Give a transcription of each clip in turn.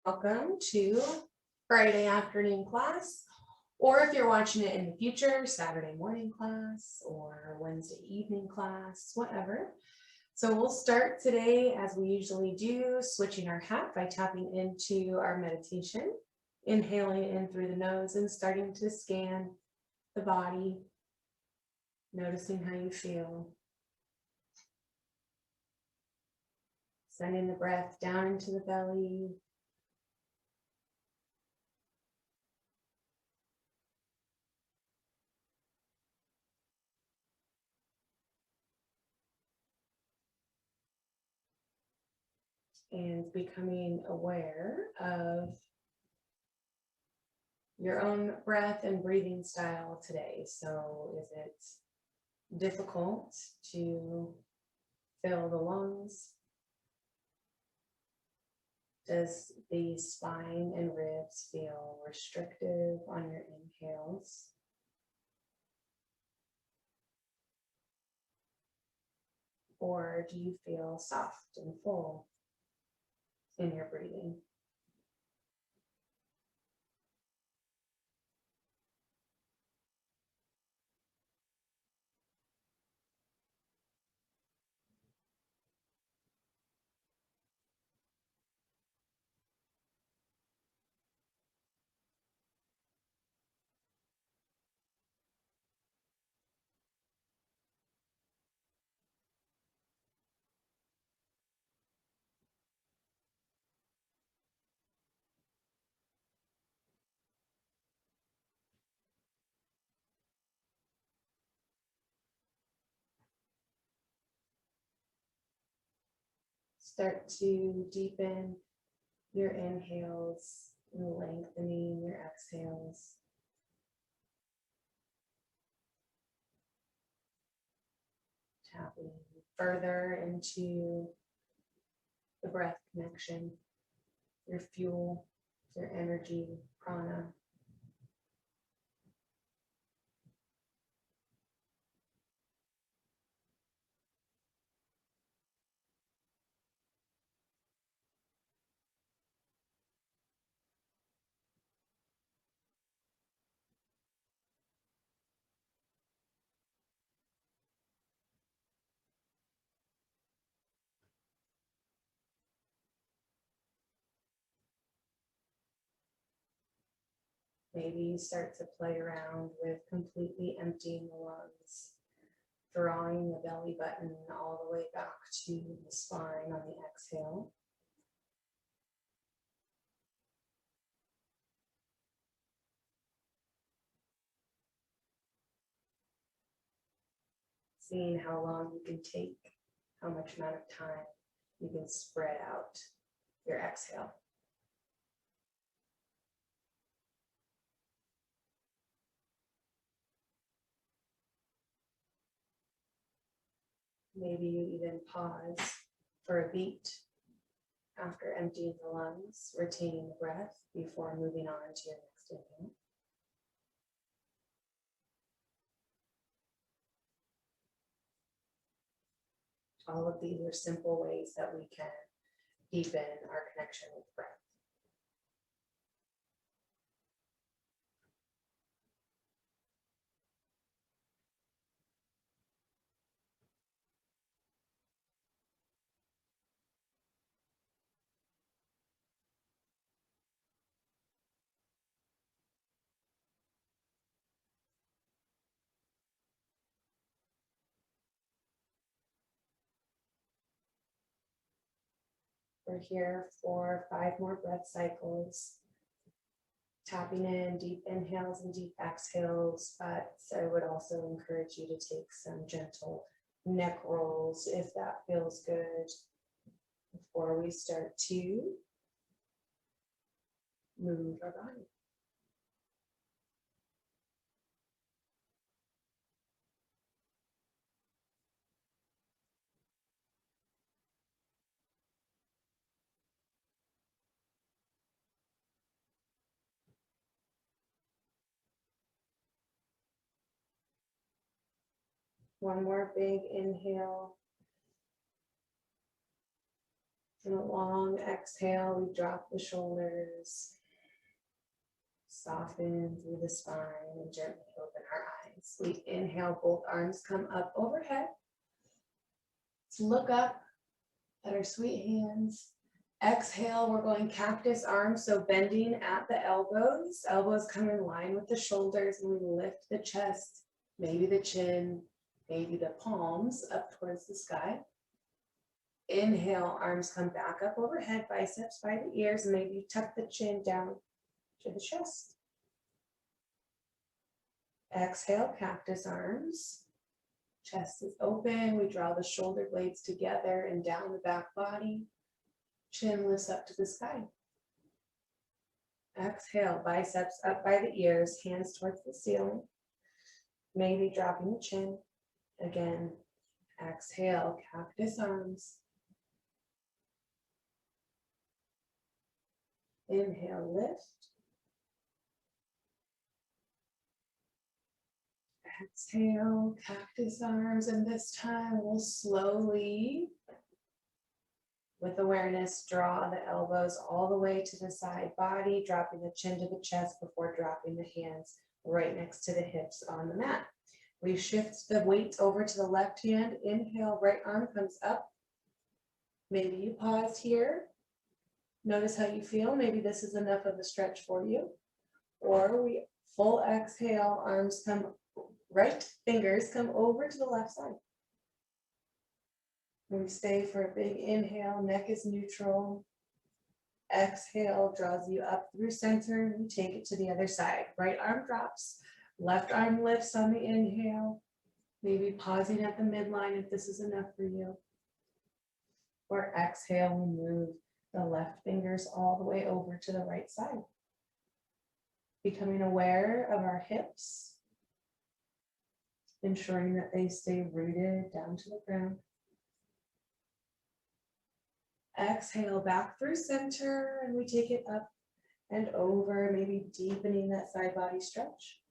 Welcome to Friday afternoon class, or if you're watching it in the future, Saturday morning class or Wednesday evening class, whatever. So we'll start today as we usually do, switching our hat by tapping into our meditation, inhaling in through the nose and starting to scan the body, noticing how you feel. Sending the breath down into the belly. And becoming aware of your own breath and breathing style today. So is it difficult to fill the lungs? Does the spine and ribs feel restrictive on your inhales? Or do you feel soft and full in your breathing? Start to deepen your inhales and lengthening your exhales. Tapping further into the breath connection, your fuel, your energy, prana. Maybe start to play around with completely emptying the lungs, drawing the belly button all the way back to the spine on the exhale. Seeing how long you can take, how much amount of time you can spread out your exhale. Maybe you even pause for a beat after emptying the lungs, retaining the breath before moving on to your next inhale. All of these are simple ways that we can deepen our connection with breath. We're here for 5 more breath cycles, tapping in deep inhales and deep exhales, but I would also encourage you to take some gentle neck rolls if that feels good before we start to move our body. One more big inhale. And a long exhale, we drop the shoulders, soften through the spine, and gently open our eyes. We inhale, both arms come up overhead. Let's look up at our sweet hands. Exhale, we're going cactus arms, so bending at the elbows. Elbows come in line with the shoulders, and we lift the chest, maybe the chin, maybe the palms up towards the sky. Inhale, arms come back up overhead, biceps by the ears, and maybe tuck the chin down to the chest. Exhale, cactus arms. Chest is open. We draw the shoulder blades together and down the back body. Chin lifts up to the sky. Exhale, biceps up by the ears, hands towards the ceiling. Maybe dropping the chin. Again, exhale, cactus arms. Inhale, lift. Exhale, cactus arms, and this time we'll slowly, with awareness, draw the elbows all the way to the side body, dropping the chin to the chest before dropping the hands right next to the hips on the mat. We shift the weight over to the left hand. Inhale, right arm comes up. Maybe you pause here. Notice how you feel. Maybe this is enough of a stretch for you. Or we full exhale, arms come, right fingers come over to the left side. We stay for a big inhale, neck is neutral. Exhale draws you up through center. We take it to the other side. Right arm drops, left arm lifts on the inhale. Maybe pausing at the midline if this is enough for you. Or exhale, we move the left fingers all the way over to the right side. Becoming aware of our hips, ensuring that they stay rooted down to the ground. Exhale back through center, and we take it up and over, maybe deepening that side body stretch.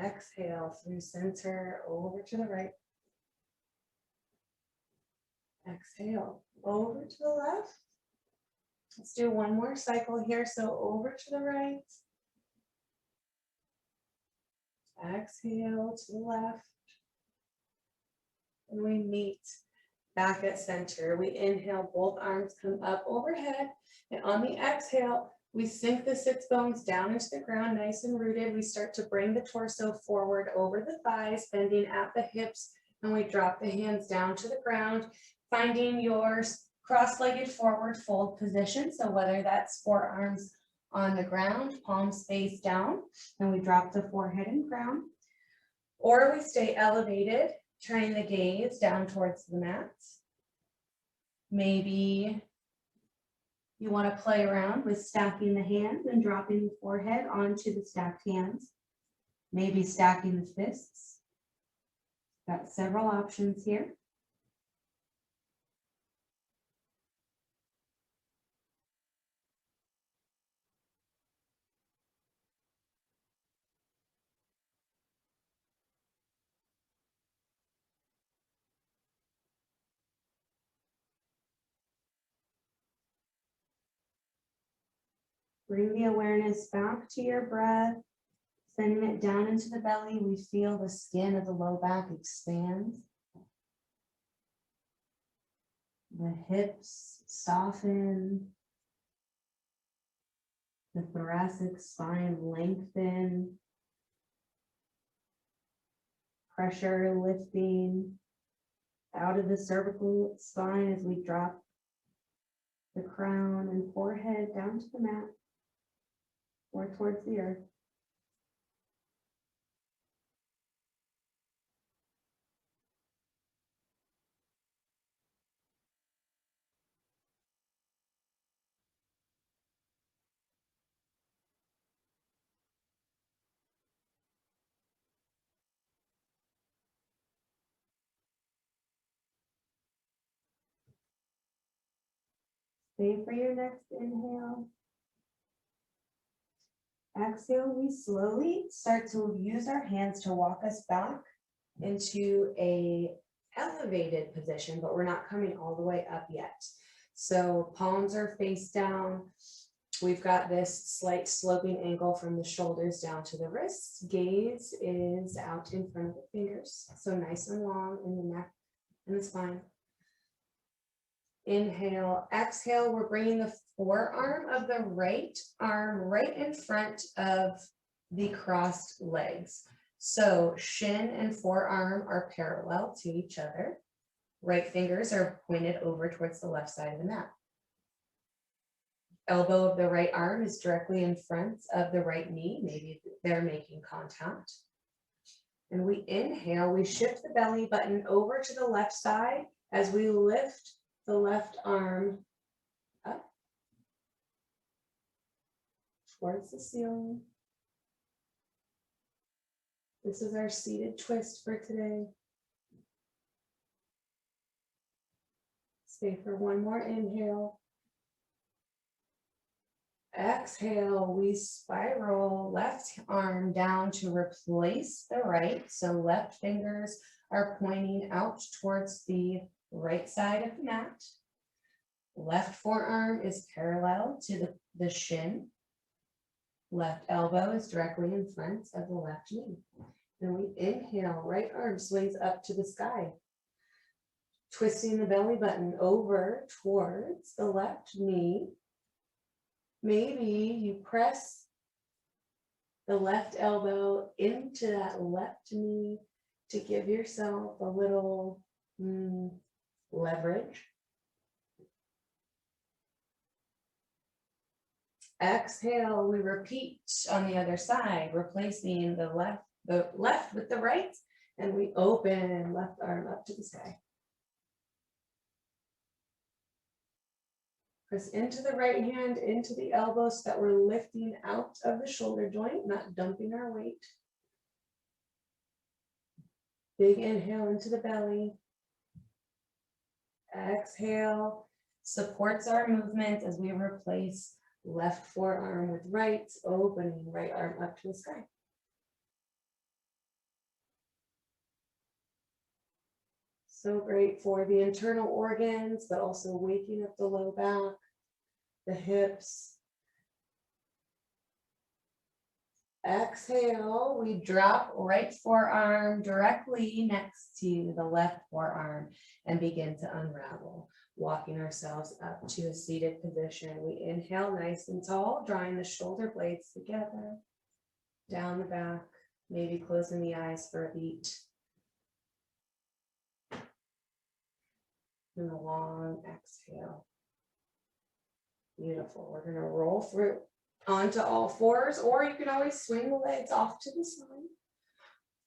Exhale through center, over to the right. Exhale, over to the left. Let's do one more cycle here. So over to the right. Exhale to the left. And we meet back at center. We inhale, both arms come up overhead. And on the exhale, we sink the sits bones down into the ground, nice and rooted. We start to bring the torso forward over the thighs, bending at the hips. And we drop the hands down to the ground, finding your cross-legged forward fold position. So whether that's forearms on the ground, palms face down, and we drop the forehead and ground, or we stay elevated, turning the gaze down towards the mat. Maybe you want to play around with stacking the hands and dropping the forehead onto the stacked hands. Maybe stacking the fists. Got several options here. Bring the awareness back to your breath, sending it down into the belly. We feel the skin of the low back expand. The hips soften. The thoracic spine lengthen. Pressure lifting out of the cervical spine as we drop the crown and forehead down to the mat or towards the earth. Stay for your next inhale. Exhale, we slowly start to use our hands to walk us back into a elevated position, but we're not coming all the way up yet. So palms are face down. We've got this slight sloping angle from the shoulders down to the wrists. Gaze is out in front of the fingers. So nice and long in the neck and the spine. Inhale, exhale. We're bringing the forearm of the right arm right in front of the crossed legs. So shin and forearm are parallel to each other. Right fingers are pointed over towards the left side of the mat. Elbow of the right arm is directly in front of the right knee. Maybe they're making contact. And we inhale, we shift the belly button over to the left side as we lift the left arm up towards the ceiling. This is our seated twist for today. Stay for one more inhale. Exhale, we spiral left arm down to replace the right. So left fingers are pointing out towards the right side of the mat. Left forearm is parallel to the shin. Left elbow is directly in front of the left knee. Then we inhale, right arm swings up to the sky. Twisting the belly button over towards the left knee. Maybe you press the left elbow into that left knee to give yourself a little leverage. Exhale, we repeat on the other side, replacing the left with the right, and we open left arm up to the sky. Press into the right hand, into the elbow so that we're lifting out of the shoulder joint, not dumping our weight. Big inhale into the belly. Exhale, supports our movement as we replace left forearm with right, opening right arm up to the sky. So great for the internal organs, but also waking up the low back, the hips. Exhale, we drop right forearm directly next to the left forearm and begin to unravel, walking ourselves up to a seated position. We inhale nice and tall, drawing the shoulder blades together, down the back, maybe closing the eyes for a beat. And a long exhale. Beautiful. We're going to roll through onto all fours, or you can always swing the legs off to the side.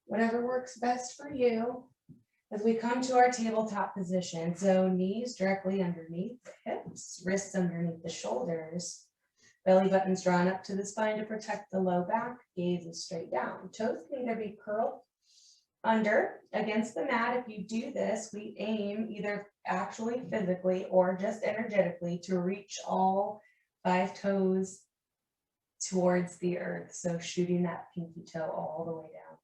Whatever works best for you. As we come to our tabletop position, so knees directly underneath the hips, wrists underneath the shoulders, belly buttons drawn up to the spine to protect the low back, gaze is straight down. Toes can either be curled under against the mat. If you do this, we aim either actually physically or just energetically to reach all 5 toes towards the earth. So shooting that pinky toe all the way down.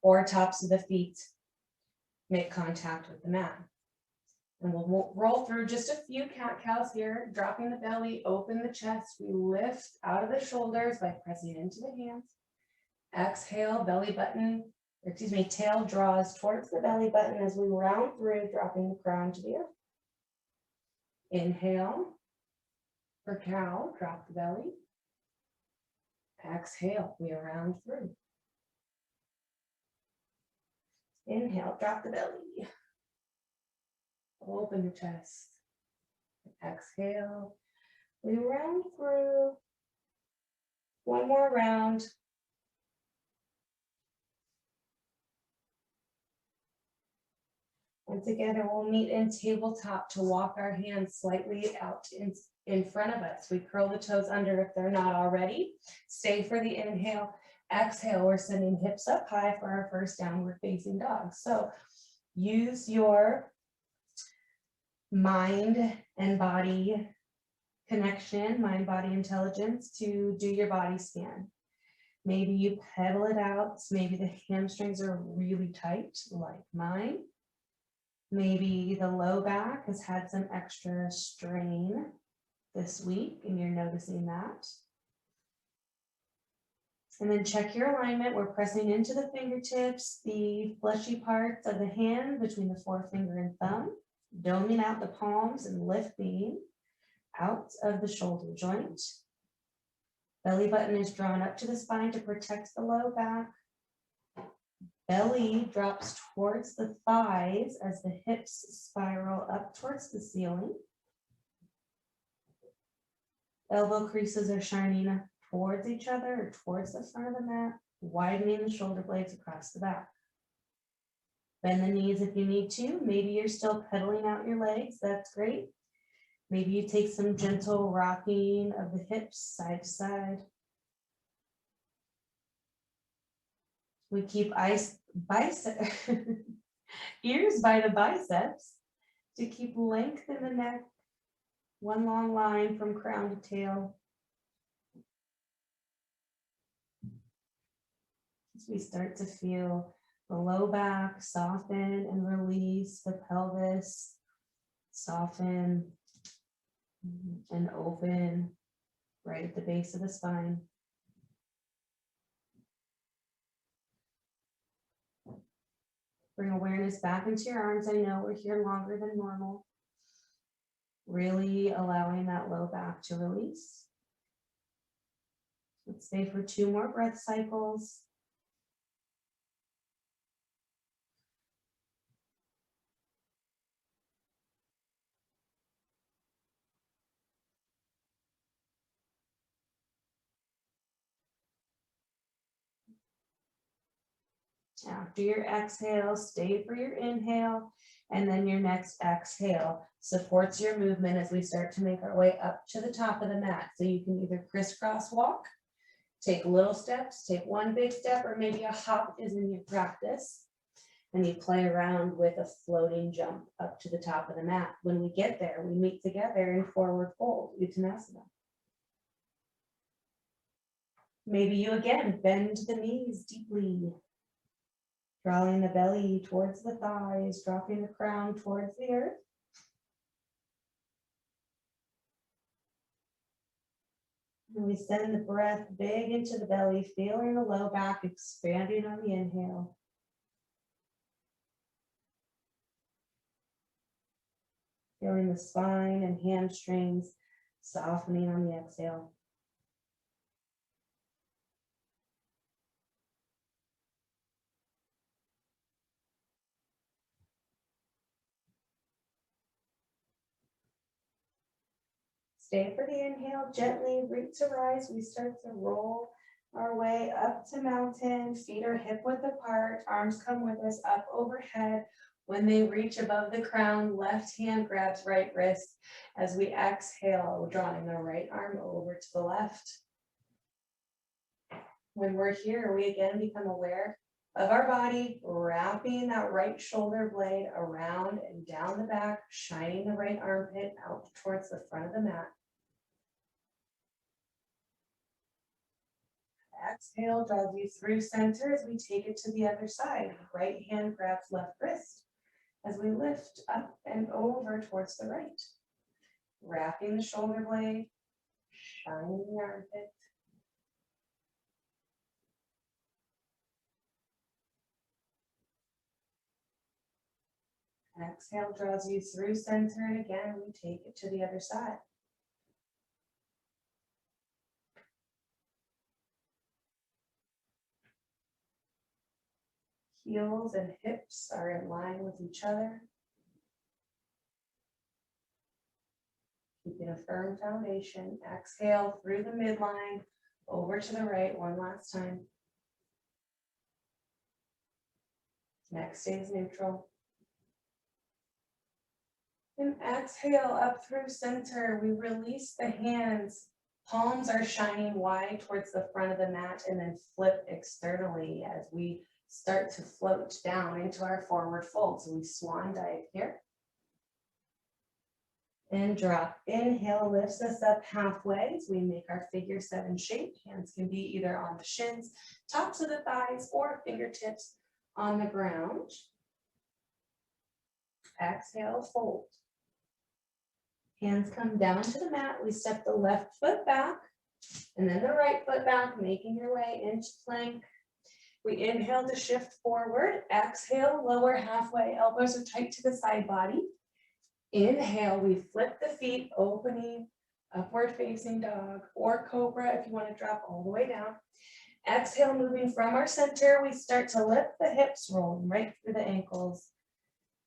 Or tops of the feet make contact with the mat. And we'll roll through just a few cat-cows here, dropping the belly, open the chest. We lift out of the shoulders by pressing into the hands. Exhale, belly button, tail draws towards the belly button as we round through, dropping the crown to the earth. Inhale, for cow, drop the belly. Exhale, we round through. Inhale, drop the belly. Open the chest. Exhale, we round through. One more round. And together we'll meet in tabletop to walk our hands slightly out in front of us. We curl the toes under if they're not already. Stay for the inhale. Exhale, we're sending hips up high for our first downward facing dog. So use your mind and body connection, mind body intelligence to do your body scan. Maybe you pedal it out. Maybe the hamstrings are really tight like mine. Maybe the low back has had some extra strain this week and you're noticing that. And then check your alignment. We're pressing into the fingertips, the fleshy parts of the hand between the forefinger and thumb, doming out the palms and lifting out of the shoulder joint. Belly button is drawn up to the spine to protect the low back. Belly drops towards the thighs as the hips spiral up towards the ceiling. Elbow creases are shining towards each other or towards the front of the mat, widening the shoulder blades across the back. Bend the knees if you need to. Maybe you're still pedaling out your legs. That's great. Maybe you take some gentle rocking of the hips side to side. We keep ears by the biceps to keep length in the neck. One long line from crown to tail. As we start to feel the low back soften and release, the pelvis soften and open right at the base of the spine. Bring awareness back into your arms. I know we're here longer than normal. Really allowing that low back to release. Let's stay for 2 more breath cycles. After your exhale, stay for your inhale, and then your next exhale supports your movement as we start to make our way up to the top of the mat. So you can either crisscross walk, take little steps, take one big step, or maybe a hop is in your practice. And you play around with a floating jump up to the top of the mat. When we get there, we meet together in forward fold, Uttanasana. Maybe you again bend the knees deeply, drawing the belly towards the thighs, dropping the crown towards the earth. And we send the breath big into the belly, feeling the low back expanding on the inhale. Feeling the spine and hamstrings softening on the exhale. Stay for the inhale, gently root to rise. We start to roll our way up to mountain. Feet are hip width apart. Arms come with us up overhead. When they reach above the crown, left hand grabs right wrist. As we exhale, drawing the right arm over to the left. When we're here, we again become aware of our body, wrapping that right shoulder blade around and down the back, shining the right armpit out towards the front of the mat. Exhale, draws you through center as we take it to the other side. Right hand grabs left wrist as we lift up and over towards the right. Wrapping the shoulder blade, shining the armpit. Exhale draws you through center, and again, we take it to the other side. Heels and hips are in line with each other. Keeping a firm foundation. Exhale through the midline, over to the right one last time. Neck stays neutral. And exhale up through center. We release the hands. Palms are shining wide towards the front of the mat and then flip externally as we start to float down into our forward fold. So we swan dive here. And drop. Inhale lifts us up halfway as we make our figure 7 shape. Hands can be either on the shins, tops of the thighs, or fingertips on the ground. Exhale, fold. Hands come down to the mat. We step the left foot back and then the right foot back, making your way into plank. We inhale to shift forward. Exhale, lower halfway. Elbows are tight to the side body. Inhale, we flip the feet, opening, upward facing dog or cobra if you want to drop all the way down. Exhale, moving from our center, we start to lift the hips, rolling right through the ankles,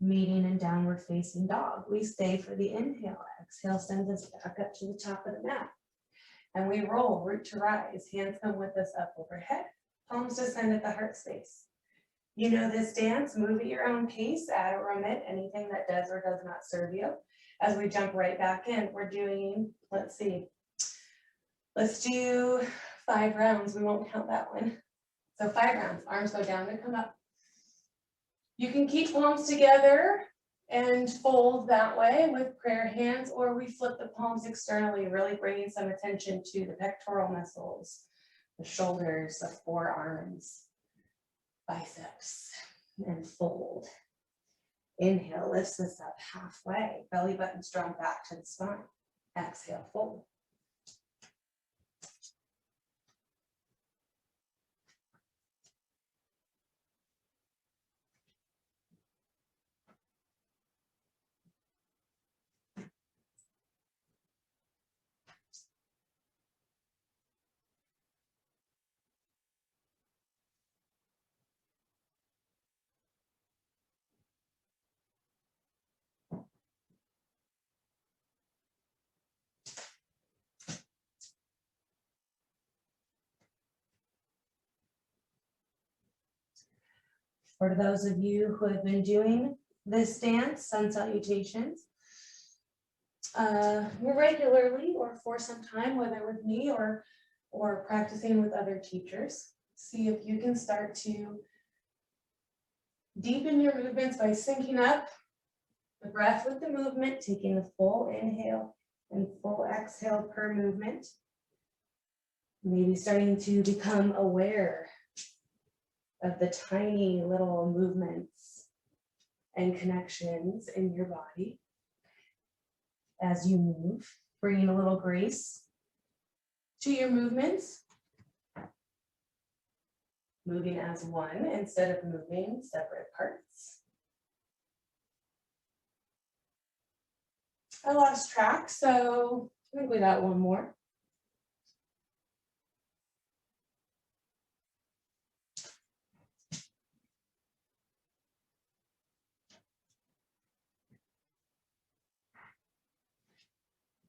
meeting in downward facing dog. We stay for the inhale. Exhale sends us back up to the top of the mat. And we roll, root to rise. Hands come with us up overhead. Palms descend at the heart space. You know this dance, move at your own pace, add or omit anything that does or does not serve you. As we jump right back in, we're doing, let's do 5 rounds. We won't count that one. So 5 rounds, arms go down and come up. You can keep palms together and fold that way with prayer hands, or we flip the palms externally, really bringing some attention to the pectoral muscles, the shoulders, the forearms, biceps, and fold. Inhale, lifts this up halfway, belly button's drawn back to the spine. Exhale, fold. For those of you who have been doing this dance, sun salutations, more regularly or for some time, whether with me or practicing with other teachers, see if you can start to deepen your movements by syncing up the breath with the movement, taking the full inhale and full exhale per movement. Maybe starting to become aware of the tiny little movements and connections in your body as you move, bringing a little grace to your movements, moving as one instead of moving separate parts. I lost track, so I think we got one more.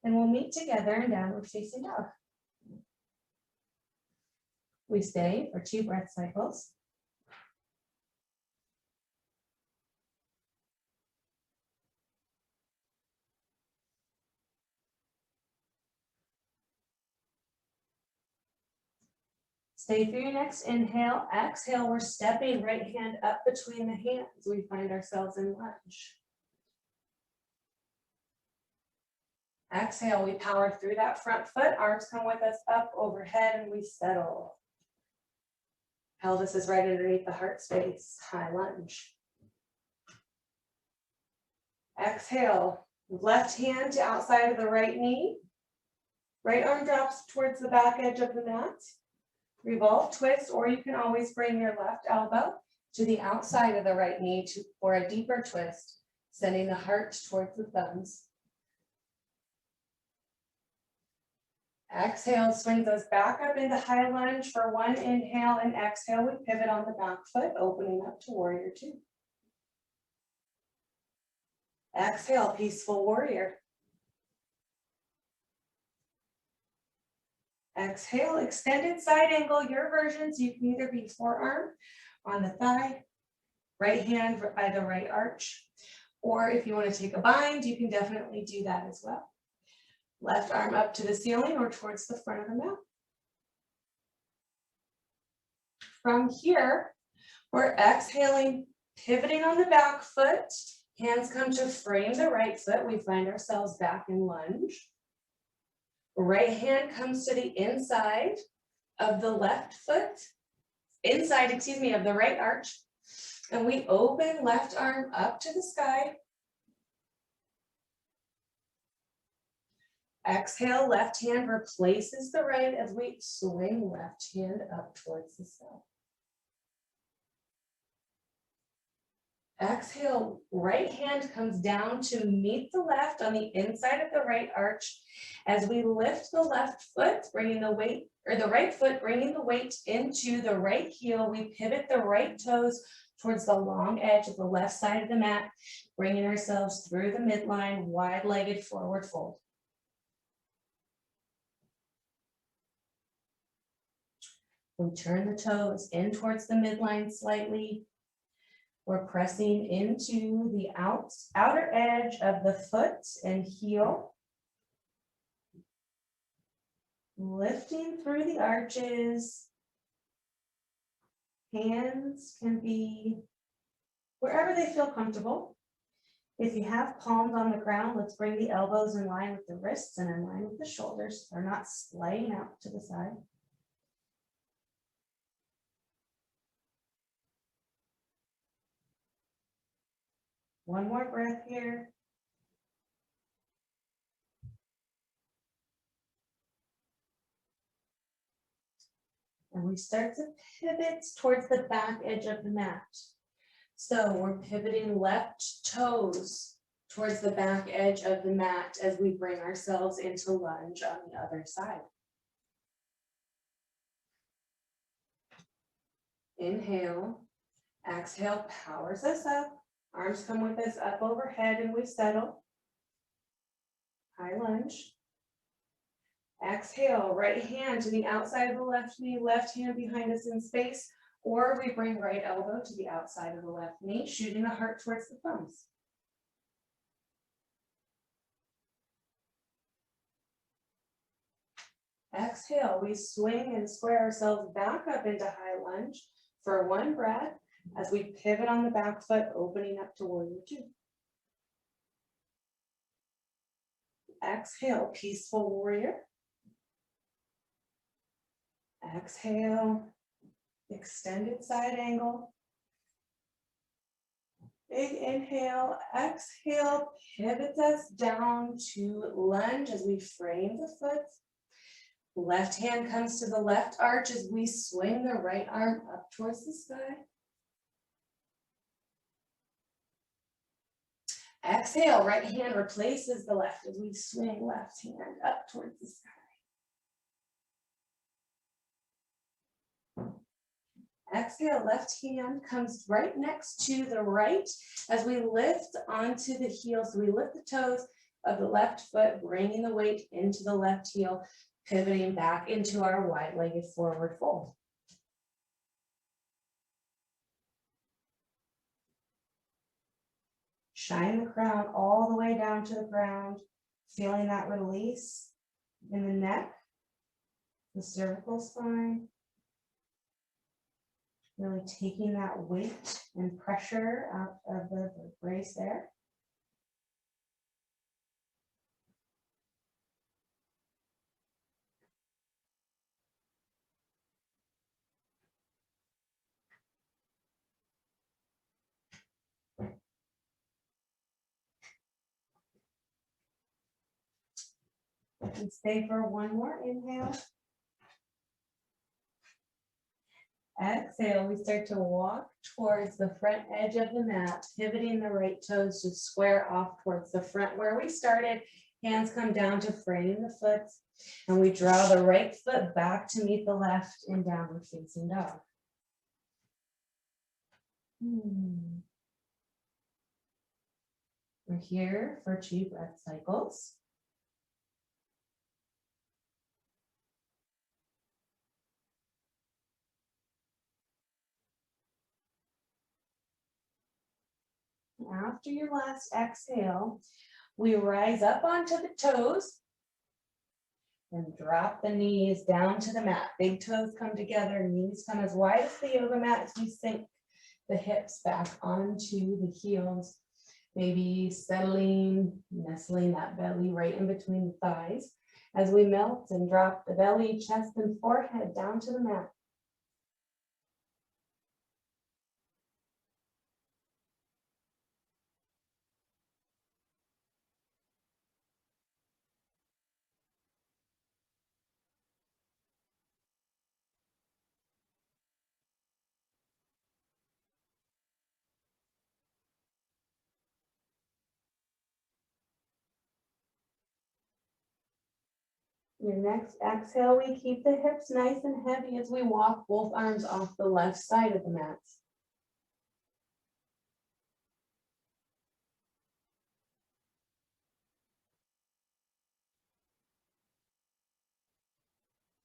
And we'll meet together in downward facing dog. We stay for 2 breath cycles. Stay for your next inhale. Exhale, we're stepping right hand up between the hands. We find ourselves in lunge. Exhale, we power through that front foot. Arms come with us up overhead and we settle. Pelvis is right underneath the heart space. High lunge. Exhale, left hand to outside of the right knee. Right arm drops towards the back edge of the mat. Revolve, twist, or you can always bring your left elbow to the outside of the right knee for a deeper twist, sending the heart towards the thumbs. Exhale, swings us back up into high lunge for 1 inhale, and exhale, we pivot on the back foot, opening up to warrior 2. Exhale, peaceful warrior. Exhale, extended side angle, your versions. You can either be forearm on the thigh, right hand by the right arch, or if you want to take a bind, you can definitely do that as well. Left arm up to the ceiling or towards the front of the mat. From here, we're exhaling, pivoting on the back foot. Hands come to frame the right foot. We find ourselves back in lunge. Right hand comes to the inside of the left foot, of the right arch. And we open left arm up to the sky, Exhale, left hand replaces the right as we swing left hand up towards the sky. Exhale, right hand comes down to meet the left on the inside of the right arch. As we lift the left foot, bringing the weight, or the right foot, bringing the weight into the right heel, we pivot the right toes towards the long edge of the left side of the mat, bringing ourselves through the midline, wide-legged forward fold. We turn the toes in towards the midline slightly. We're pressing into the outer edge of the foot and heel. Lifting through the arches. Hands can be wherever they feel comfortable. If you have palms on the ground, let's bring the elbows in line with the wrists and in line with the shoulders. They're not sliding out to the side. One more breath here. And we start to pivot towards the back edge of the mat. So we're pivoting left toes towards the back edge of the mat as we bring ourselves into lunge on the other side. Inhale, exhale, powers us up. Arms come with us up overhead and we settle. High lunge. Exhale, right hand to the outside of the left knee, left hand behind us in space, or we bring right elbow to the outside of the left knee, shooting the heart towards the thumbs. Exhale, we swing and square ourselves back up into high lunge for one breath as we pivot on the back foot, opening up to warrior two. Exhale, peaceful warrior. Exhale, extended side angle. Big inhale, exhale, pivots us down to lunge as we frame the foot. Left hand comes to the left arch as we swing the right arm up towards the sky. Exhale, right hand replaces the left as we swing left hand up towards the sky. Exhale, left hand comes right next to the right as we lift onto the heel. So we lift the toes of the left foot, bringing the weight into the left heel, pivoting back into our wide-legged forward fold. Shine the crown all the way down to the ground, feeling that release in the neck, the cervical spine. Really taking that weight and pressure out of the brace there. And stay for one more inhale. Exhale, we start to walk towards the front edge of the mat, pivoting the right toes to square off towards the front where we started. Hands come down to frame the foot, and we draw the right foot back to meet the left in downward facing dog. We're here for 2 breath cycles. After your last exhale, we rise up onto the toes and drop the knees down to the mat. Big toes come together, knees come as wide as the yoga mat as we sink the hips back onto the heels. Maybe settling, nestling that belly right in between the thighs as we melt and drop the belly, chest, and forehead down to the mat. Your next exhale, we keep the hips nice and heavy as we walk both arms off the left side of the mat.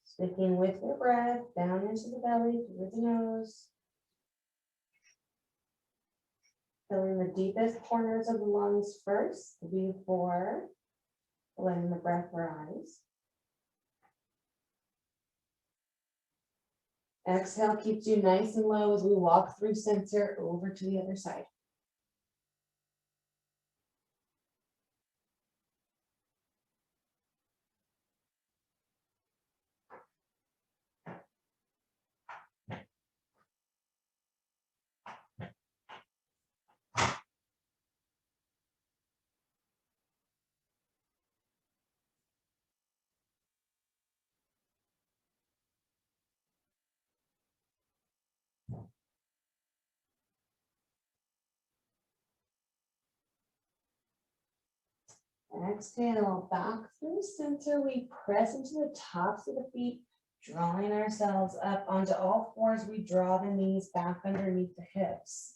Sticking with your breath, down into the belly, through the nose. Filling the deepest corners of the lungs first before letting the breath rise. Exhale keeps you nice and low as we walk through center over to the other side. Exhale, back through center. We press into the tops of the feet, drawing ourselves up onto all fours. We draw the knees back underneath the hips.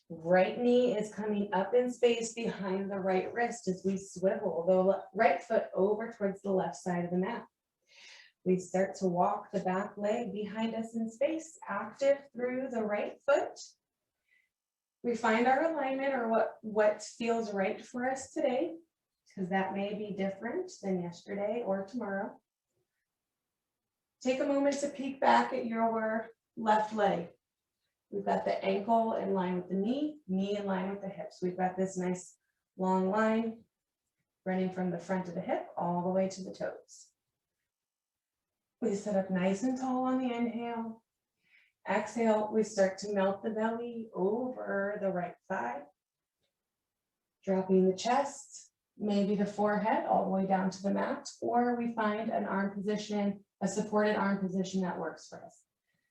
Right knee is coming up in space behind the right wrist as we swivel the right foot over towards the left side of the mat. We start to walk the back leg behind us in space, active through the right foot. We find our alignment or what feels right for us today, because that may be different than yesterday or tomorrow. Take a moment to peek back at your left leg. We've got the ankle in line with the knee in line with the hips. We've got this nice long line running from the front of the hip all the way to the toes. We sit up nice and tall on the inhale. Exhale, we start to melt the belly over the right thigh. Dropping the chest, maybe the forehead all the way down to the mat, or we find an arm position, a supported arm position that works for us.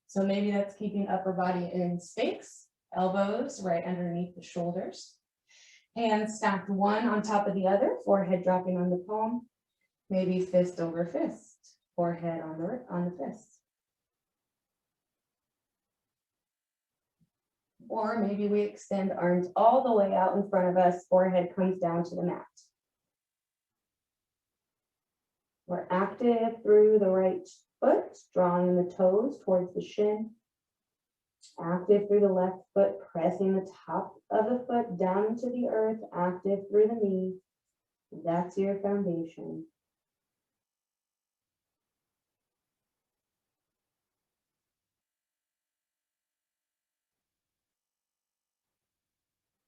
So maybe that's keeping upper body in space, elbows right underneath the shoulders. Hands stacked one on top of the other, forehead dropping on the palm, maybe fist over fist, forehead on the fist. Or maybe we extend arms all the way out in front of us, forehead comes down to the mat. We're active through the right foot, drawing the toes towards the shin. Active through the left foot, pressing the top of the foot down into the earth, active through the knee. That's your foundation.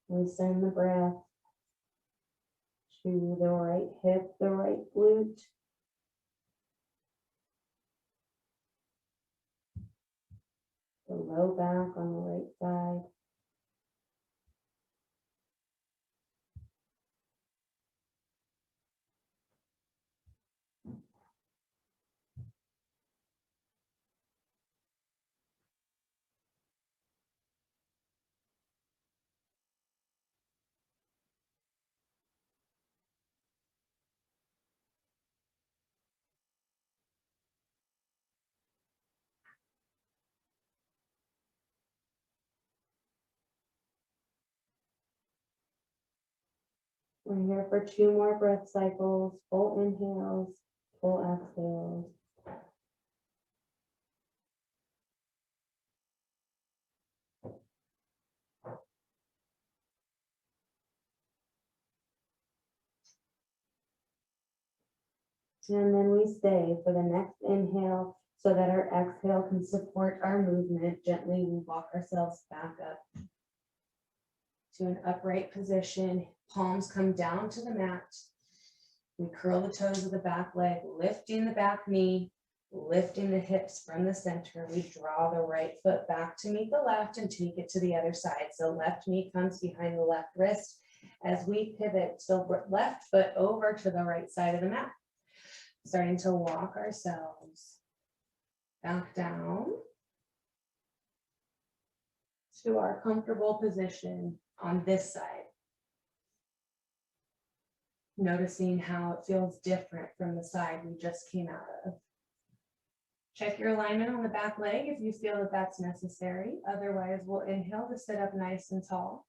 We send the breath to the right hip, the right glute. The low back on the right side. We're here for 2 more breath cycles, full inhales, full exhales. And then we stay for the next inhale so that our exhale can support our movement. Gently, we walk ourselves back up to an upright position. Palms come down to the mat. We curl the toes of the back leg, lifting the back knee, lifting the hips from the center. We draw the right foot back to meet the left and take it to the other side. So left knee comes behind the left wrist as we pivot. So left foot over to the right side of the mat. Starting to walk ourselves back down to our comfortable position on this side. noticing how it feels different from the side we just came out of. Check your alignment on the back leg if you feel that that's necessary. Otherwise, we'll inhale to sit up nice and tall.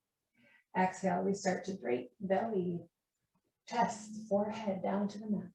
Exhale, we start to drape belly, chest, forehead down to the mat.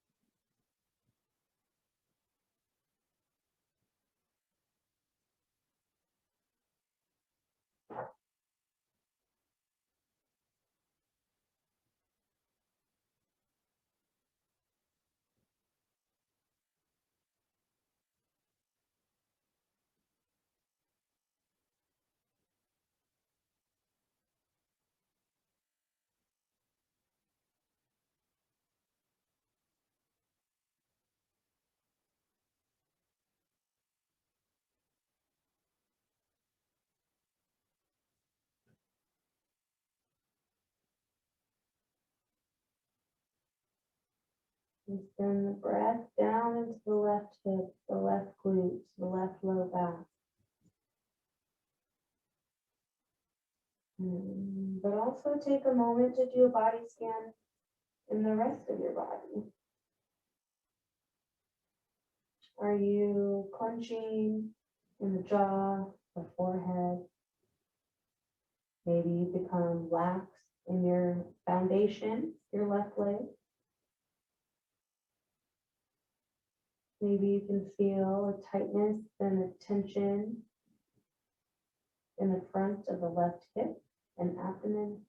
And send the breath down into the left hip, the left glutes, the left low back. But also take a moment to do a body scan in the rest of your body. Are you clenching in the jaw, the forehead? Maybe you become lax in your foundation, your left leg. Maybe you can feel a tightness and a tension in the front of the left hip and abdomen.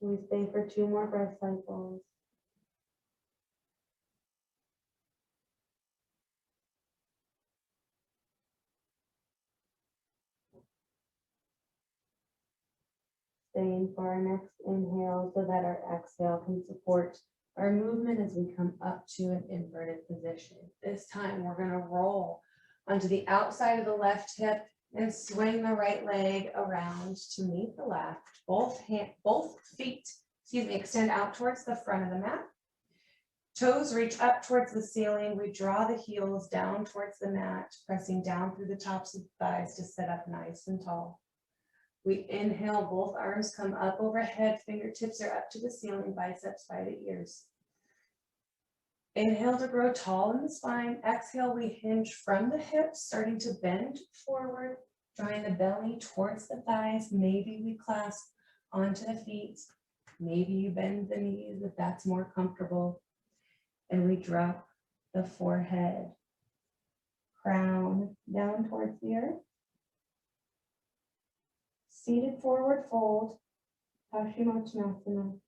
We stay for 2 more breath cycles. Staying for our next inhale so that our exhale can support our movement as we come up to an inverted position. This time we're going to roll onto the outside of the left hip and swing the right leg around to meet the left. Both feet, extend out towards the front of the mat. Toes reach up towards the ceiling. We draw the heels down towards the mat, pressing down through the tops of the thighs to sit up nice and tall. We inhale, both arms come up overhead, fingertips are up to the ceiling, biceps by the ears. Inhale to grow tall in the spine. Exhale, we hinge from the hips, starting to bend forward, drawing the belly towards the thighs. Maybe we clasp onto the feet. Maybe you bend the knees if that's more comfortable. And we drop the forehead, crown down towards the earth. Seated forward fold, Paschimottanasana.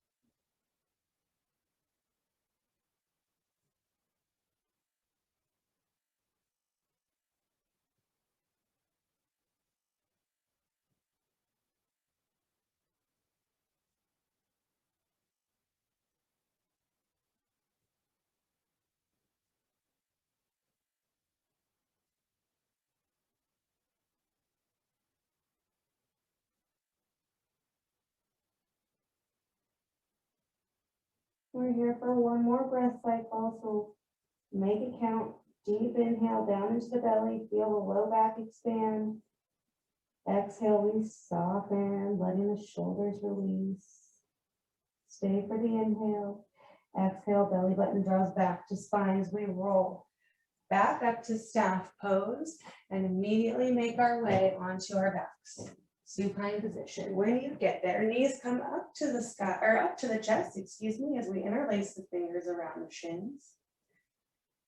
We're here for 1 more breath cycle, so make it count. Deep inhale down into the belly, feel the low back expand. Exhale, we soften, letting the shoulders release. Stay for the inhale. Exhale, belly button draws back to spine as we roll back up to staff pose and immediately make our way onto our backs. Supine position. When you get there, knees come up to the sky or up to the chest, as we interlace the fingers around the shins.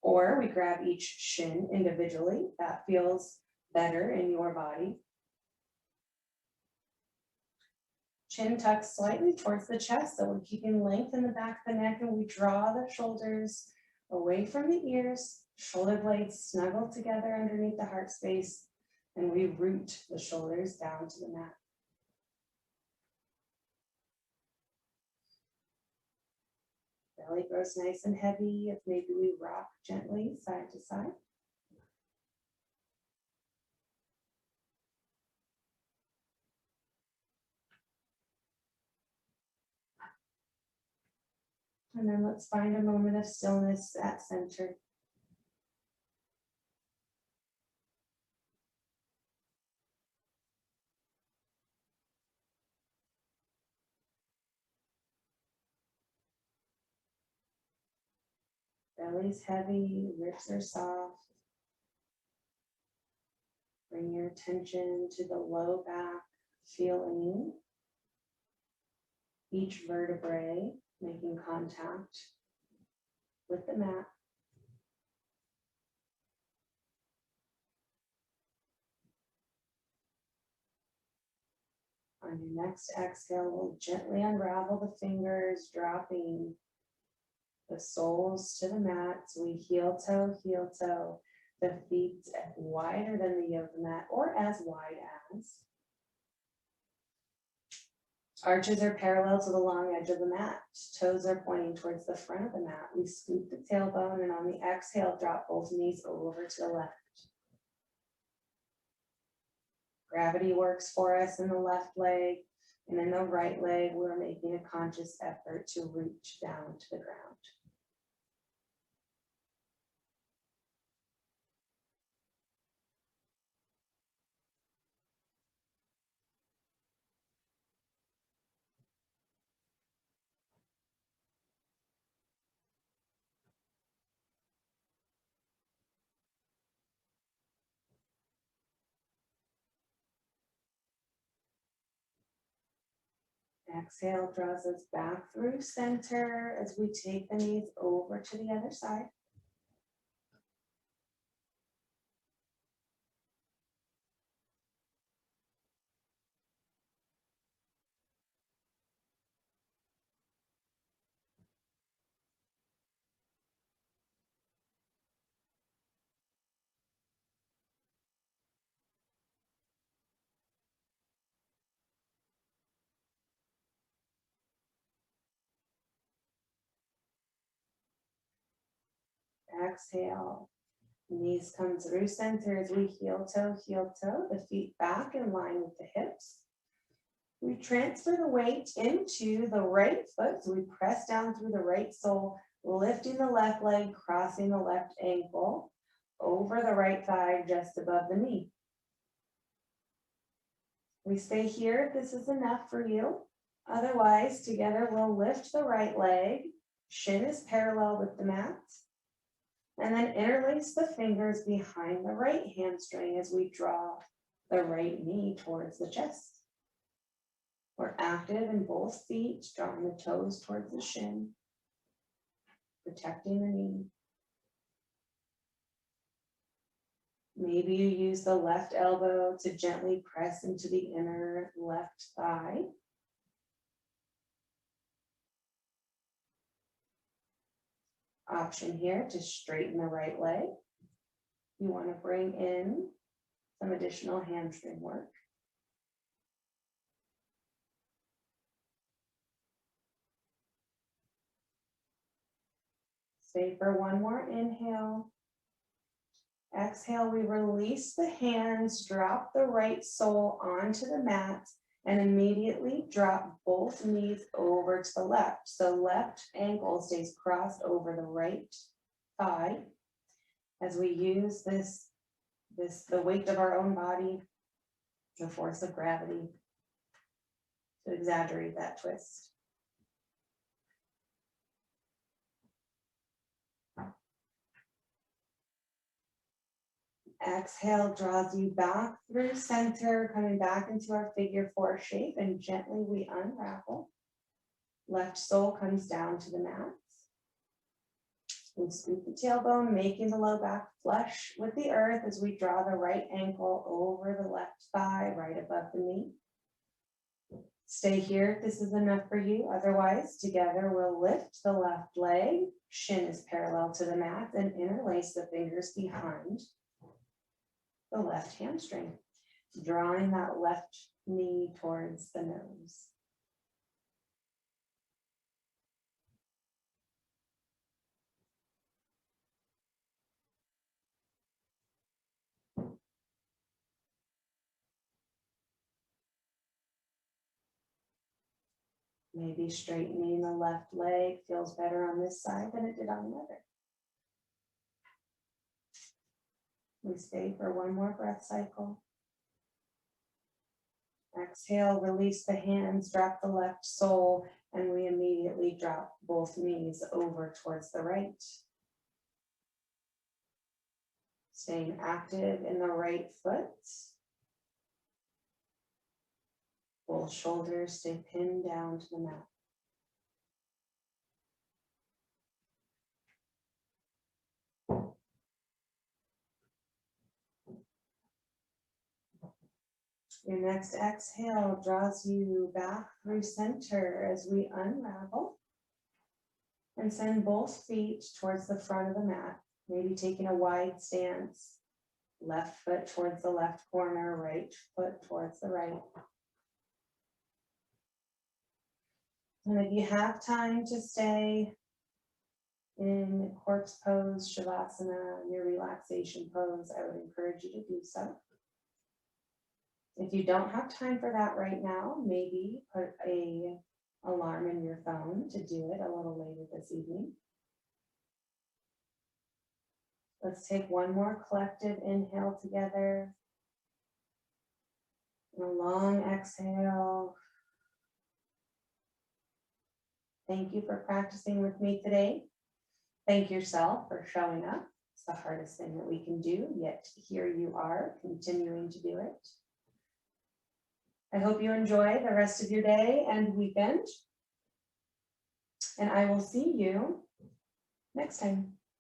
Or we grab each shin individually. That feels better in your body. Chin tucks slightly towards the chest, so we're keeping length in the back of the neck, and we draw the shoulders away from the ears. Shoulder blades snuggle together underneath the heart space, and we root the shoulders down to the mat. Belly grows nice and heavy as maybe we rock gently side to side. And then let's find a moment of stillness at center. Belly's heavy, ribs are soft. Bring your attention to the low back, feeling each vertebrae making contact with the mat. On your next exhale, we'll gently unravel the fingers, dropping the soles to the mat. So we heel toe, the feet wider than the yoga mat or as wide as. Arches are parallel to the long edge of the mat. Toes are pointing towards the front of the mat. We scoop the tailbone, and on the exhale, drop both knees over to the left. Gravity works for us in the left leg, and in the right leg, we're making a conscious effort to reach down to the ground. Exhale draws us back through center as we take the knees over to the other side. Exhale. Knees come through center as we heel toe, the feet back in line with the hips. We transfer the weight into the right foot, so we press down through the right sole, lifting the left leg, crossing the left ankle, over the right thigh, just above the knee. We stay here if this is enough for you. Otherwise, together we'll lift the right leg, shin is parallel with the mat. And then interlace the fingers behind the right hamstring as we draw the right knee towards the chest. We're active in both feet, drawing the toes towards the shin, protecting the knee. Maybe you use the left elbow to gently press into the inner left thigh. Option here to straighten the right leg. You want to bring in some additional hamstring work. Stay for one more inhale. Exhale, we release the hands, drop the right sole onto the mat, and immediately drop both knees over to the left. So left ankle stays crossed over the right thigh as we use the weight of our own body, the force of gravity, to exaggerate that twist. Exhale draws you back through center, coming back into our figure four shape, and gently we unravel. Left sole comes down to the mat. We scoop the tailbone, making the low back flush with the earth as we draw the right ankle over the left thigh, right above the knee. Stay here if this is enough for you. Otherwise, together we'll lift the left leg, shin is parallel to the mat, and interlace the fingers behind the left hamstring, drawing that left knee towards the nose. Maybe straightening the left leg feels better on this side than it did on the other. We stay for one more breath cycle. Exhale, release the hands, drop the left sole, and we immediately drop both knees over towards the right. Staying active in the right foot. Both shoulders stay pinned down to the mat. Your next exhale draws you back through center as we unravel and send both feet towards the front of the mat, maybe taking a wide stance, left foot towards the left corner, right foot towards the right. And if you have time to stay in corpse pose, shavasana, your relaxation pose, I would encourage you to do so. If you don't have time for that right now, maybe put an alarm in your phone to do it a little later this evening. Let's take one more collective inhale together. And a long exhale. Thank you for practicing with me today. Thank yourself for showing up. It's the hardest thing that we can do, yet here you are continuing to do it. I hope you enjoy the rest of your day and weekend. And I will see you next time.